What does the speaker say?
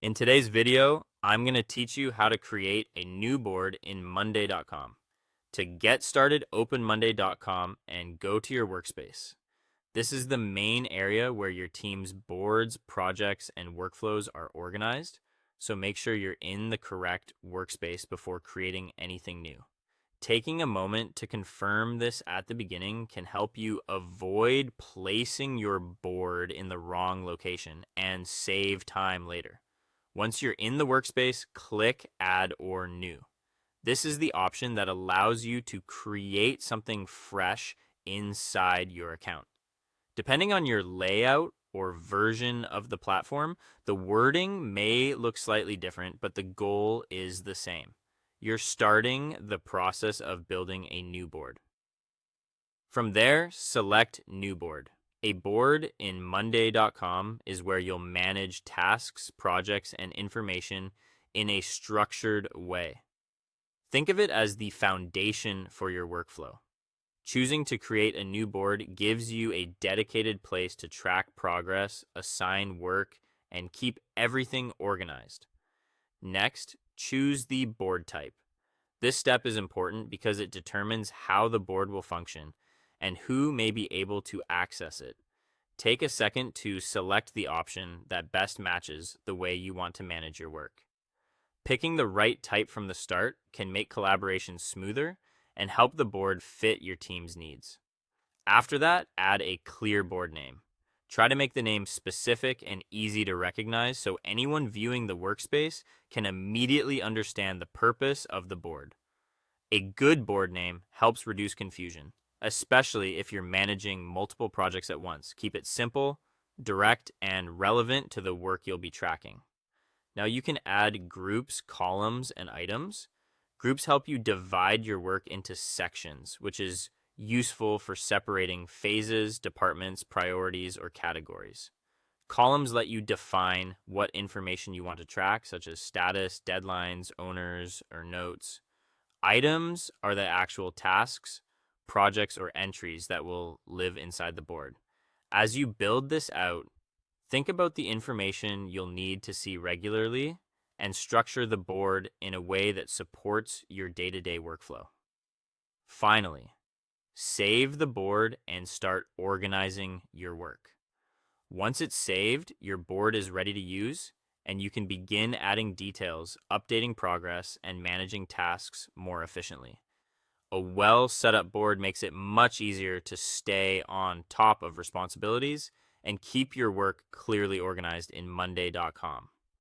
In today's video, I'm going to teach you how to create a new board in Monday.com. To get started, open Monday.com and go to your workspace. This is the main area where your team's boards, projects, and workflows are organized, so make sure you're in the correct workspace before creating anything new. Taking a moment to confirm this at the beginning can help you avoid placing your board in the wrong location and save time later. Once you're in the workspace, click Add or New. This is the option that allows you to create something fresh inside your account. Depending on your layout or version of the platform, the wording may look slightly different, but the goal is the same. You're starting the process of building a new board. From there, select New Board. A board in Monday.com is where you'll manage tasks, projects, and information in a structured way. Think of it as the foundation for your workflow. Choosing to create a new board gives you a dedicated place to track progress, assign work, and keep everything organized. Next, choose the board type. This step is important because it determines how the board will function and who may be able to access it. Take a second to select the option that best matches the way you want to manage your work. Picking the right type from the start can make collaboration smoother and help the board fit your team's needs. After that, add a clear board name. Try to make the name specific and easy to recognize so anyone viewing the workspace can immediately understand the purpose of the board. A good board name helps reduce confusion, especially if you're managing multiple projects at once. Keep it simple, direct, and relevant to the work you'll be tracking. Now you can add groups, columns, and items. Groups help you divide your work into sections, which is useful for separating phases, departments, priorities, or categories. Columns let you define what information you want to track, such as status, deadlines, owners, or notes. Items are the actual tasks, projects, or entries that will live inside the board. As you build this out, think about the information you'll need to see regularly and structure the board in a way that supports your day-to-day workflow. Finally, save the board and start organizing your work. Once it's saved, your board is ready to use, and you can begin adding details, updating progress, and managing tasks more efficiently. A well set up board makes it much easier to stay on top of responsibilities and keep your work clearly organized in Monday.com.